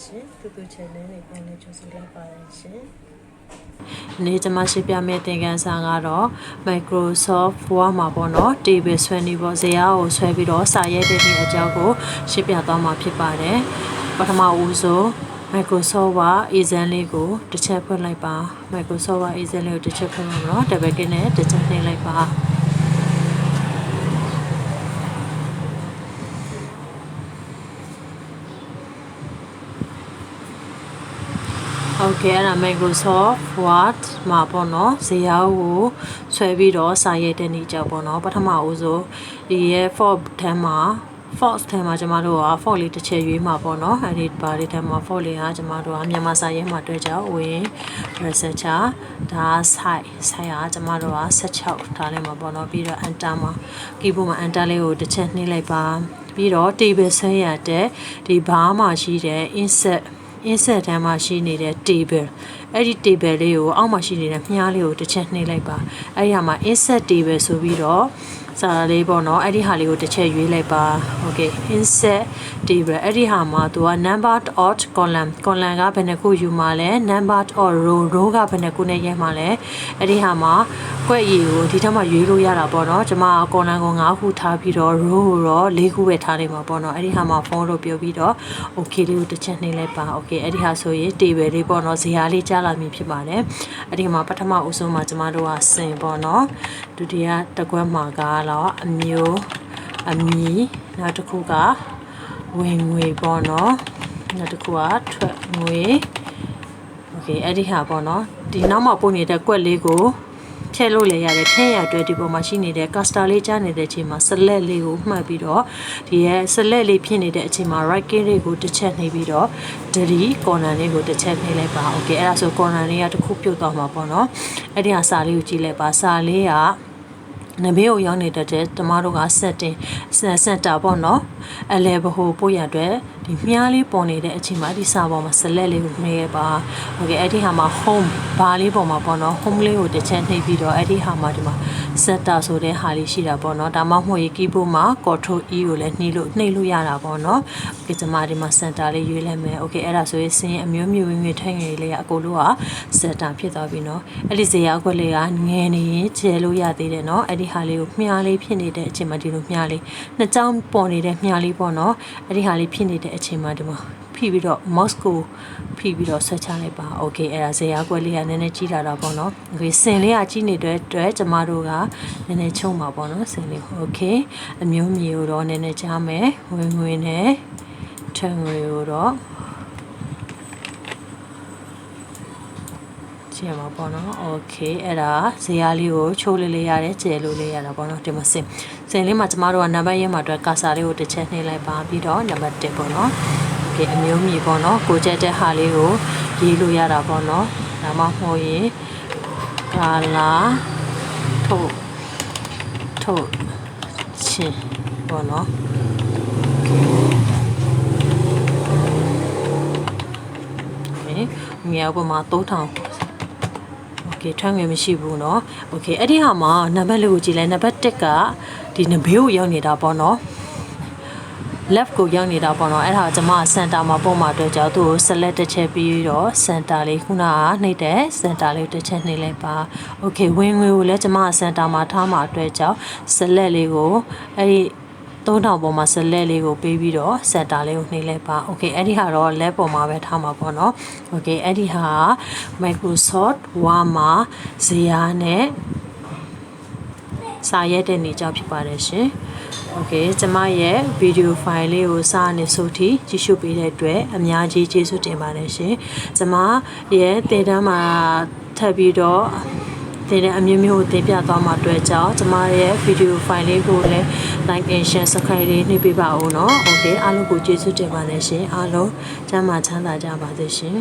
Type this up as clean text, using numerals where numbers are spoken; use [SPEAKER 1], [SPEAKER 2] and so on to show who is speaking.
[SPEAKER 1] ရှင်တူတူ channel နဲ့ပြန်လည်ကြိုဆိုလိုက်ပါတယ်ရှင်
[SPEAKER 2] နေ့ကျမရှိပြမယ့်သင်ခန်းစာကတော့ Microsoft Word မှာပေါ့နော် table ဆွဲနေပေါ့ဇာတ်ကိုဆွဲပြီးတော့စာရိုက်တဲ့နေ့အကြောင်းကိုရှင်းပြသွားမှာဖြစ်ပါတယ်ပထမဦးဆုံး Microsoft Word exam လေးကိုတစ်ချက်ဖွင့်လိုက်ပါ Microsoft Word exam လေးကိုတစ်ချက်ဖွင့်လို့နော် double click နဲ့တစ်ချက်နှိပ်လိုက်ပါဟုတ်ကဲ့အဲ့ဒါ Microsoft Word မှာပေါ့နော်ဇာတ်ကိုဆွဲပြီးတော့စာရိုက်တဲ့နေ့ကြောက်ပေါ့နော်ပထမဦးဆုံးဒီရဲ့ font ထဲမှာ font ထဲမှာကျမတို့က font လေးတစ်ချက်ရွေးမှာပေါ့နော်အဲ့ဒီဘာလေးထဲမှာ font လေးကကျမတို့ကမြန်မာစာရေးမှာတွေ့ကြဝင် researcher ဒါ site ကကျမတို့က16ထားလိုက်မှာပေါ့နော်ပြီးတော့ enter မှာ keyboard မှာ enter လေးကိုတစ်ချက်နှိပ်လိုက်ပါပြီးတော့ table ဆွဲရတဲ့ဒီဘားမှာရှိတဲ့ insert ထဲမှာရှိနေတဲ့ table အဲ့ဒီ table လေးကိုအောက်မှာရှိနေတဲ့မြားလေးကိုတစ်ချက်နှိပ်လိုက်ပါအဲ့ဒီဟာမှာ insert table ဆိုပြီးတော့စာလေးပေါ့နော်အဲ့ဒီဟာလေးကိုတစ်ချက်ရွေးလိုက်ပါ okay insert table အဲ့ဒီဟာမှာသူက number of column ကဘယ်နှခုယူမှာလဲ number of row ကဘယ်နှခုနဲ့ရိုက်မှာလဲအဲ့ဒီဟာမှာကွက်ရည်ကိုဒီထက်မှရွေးလို့ရတာပေါ့နော်ကျွန်မ column ကို9ခုထားပြီးတော့ row ကိုတော့4ခုပဲထားလိုက်မှာပေါ့နော်အဲ့ဒီဟာမှာ font လို့ပြောပြီးတော့ okay လေးကိုတစ်ချက်နှိပ်လိုက်ပါ okay အဲ့ဒီဟာဆိုရင် table လေးပေါ့နော်ဇာတ်လေးကြားလာမည်ဖြစ်ပါတယ်အဲ့ဒီမှာပထမဦးဆုံးမှာကျွန်မတို့ကစင်ပေါ့နော်ဒုတိယတစ်ခွက်မှာကတော့အမျိုးအမည်နောက်တစ်ခုကဝင်ငွေပေါ့နော်နောက်တစ်ခုကထွက်ငွေ okay အဲ့ဒီဟာပေါ့နော်ဒီနောက်မှာပို့နေတဲ့ကွက်လေးကိုဖြဲလို့လည်းရတယ်ဖြဲရအတွက်ဒီပေါ်မှာရှိနေတဲ့ caster လေးကြားနေတဲ့အချိန်မှာ select လေးကိုမှတ်ပြီးတော့ဒီရဲ့ select လေးဖြစ်နေတဲ့အချိန်မှာ right click လေးကိုတစ်ချက်နှိပ်ပြီးတော့ delete corner လေးကိုတစ်ချက်နှိပ်လိုက်ပါ okay အဲ့ဒါဆို corner လေးကတစ်ခုပြုတ်သွားမှာပေါ့နော်အဲ့ဒီဟာစာလေးကိုကြည့်လိုက်ပါစာလေးကနဘေးကိုရောက်နေတဲ့ကျမတို့က setting center ပေါ့နော်အလဲဘဟိုပို့ရအတွက်ဒီမြားလေးပေါ်နေတဲ့အချိန်မှာဒီစာပေါ်မှာ select လေးကိုနှိပ်ရပါ okay အဲ့ဒီဟာမှာ home ဘားလေးပေါ်မှာပေါ့နော် home လေးကိုတစ်ချက်နှိပ်ပြီးတော့အဲ့ဒီဟာမှာဒီမှာ center ဆိုတဲ့ဟာလေးရှိတာပေါ့နော်ဒါမှမဟုတ် keyboard မှာ control E ကိုလည်းနှိပ်လို့ရတာပေါ့နော် okay ကျမဒီမှာ center လေးရွေးလိုက်မယ် okay အဲ့ဒါဆိုရင်စင်းအမျိုးမျိုးဝင်ထိုင်ငယ်လေးကအကုန်လုံးက center ဖြစ်သွားပြီနော်အဲ့ဒီဇာတ်ခွက်လေးကငယ်နေရင်ကျဲလို့ရသေးတယ်နော်အဲ့ဒီဟာလေးကိုမြားလေးဖြစ်နေတဲ့အချိန်မှာဒီလိုမြားလေးနှစ်ချောင်းပေါ်နေတဲ့မြားလေးပေါ့နော်အဲ့ဒီဟာလေးဖြစ်နေတဲ့အချိန်မှာဒီမှာဖိပြီးတော့ mouse ကိုဖိပြီးတော့ဆက်ချလိုက်ပါ okay အဲ့ဒါဇာတ်ခွက်လေးကနည်းနည်းကြီးလာတော့ပေါ့နော် okay စင်လေးကကြီးနေတဲ့အတွက်ကျမတို့ကနည်းနည်းချုံပါပေါ့နော်စင်လေး okay အမျိုးမျိုးကိုတော့နည်းနည်းကြားမယ်ဝင်ငွေနဲ့ထငွေကိုတော့ကျဲမှာပေါ့နော် okay အဲ့ဒါဇာတ်လေးကိုချိုးလေးရတယ်ကျဲလို့လေးရတာပေါ့နော်ဒီမှာစင်လေးမှာကျမတို့ကနံပါတ်ရဲမှာအတွက်ကာစာလေးကိုတစ်ချက်နှိပ်လိုက်ပါပြီးတော့နံပါတ်1ပေါ့နော် okay အမျိုးမျိုးပေါ့နော်ကိုကျက်တဲ့ဟာလေးကိုရေးလို့ရတာပေါ့နော်ဒါမှမဟုတ်ရင်ကာလာထုတ်ချင်းပေါ့နော်မြောက်ပေါ်မှာ3000 okay ထွန်းငွေမရှိဘူးเนาะ okay အဲ့ဒီဟာမှာနံပါတ်လေးကိုကြည့်လိုက်နံပါတ်1ကဒီနဘေးကိုရောက်နေတာပေါ့เนาะ left ကိုရောက်နေတာပေါ့နော်အဲ့ဒါကျွန်မ center မှာပုံမှာအတွက်ကြောင့်သူ့ကို select တစ်ချက်ပြီးတော့ center လေးခုနကနှိပ်တဲ့ center လေးတစ်ချက်နှိပ်လိုက်ပါ okay ဝင်ငွေကိုလည်းကျွန်မ center မှာထားမှာအတွက်ကြောင့် select လေးကိုအဲ့ဒီ3000ပေါ်မှာ select လေးကိုပေးပြီးတော့ center လေးကိုနှိပ်လိုက်ပါ okay အဲ့ဒီဟာတော့ left ပေါ်မှာပဲထားမှာပေါ့နော် okay အဲ့ဒီဟာ Microsoft Word မှာဇာတ်နဲ့စာရိုက်တဲ့နေကြောင်းဖြစ်ပါတယ်ရှင် okay ကျမရဲ့ဗီဒီယိုဖိုင်လေးကိုစာနဲ့ဆိုထိကြည့်ရှုပေးတဲ့အတွက်အများကြီးကျေးဇူးတင်ပါတယ်ရှင်ကျမရဲ့သင်တန်းမှာထပ်ပြီးတော့သင်တဲ့အမျိုးမျိုးကိုသင်ပြသွားမှာအတွက်ကြောင့်ကျမရဲ့ဗီဒီယိုဖိုင်လေးကိုလည်း like and share subscribe လေးနှိပ်ပေးပါဦးเนาะ okay အားလုံးကိုကျေးဇူးတင်ပါတယ်ရှင်အားလုံးကျမ်းမာချမ်းသာကြပါစေရှင်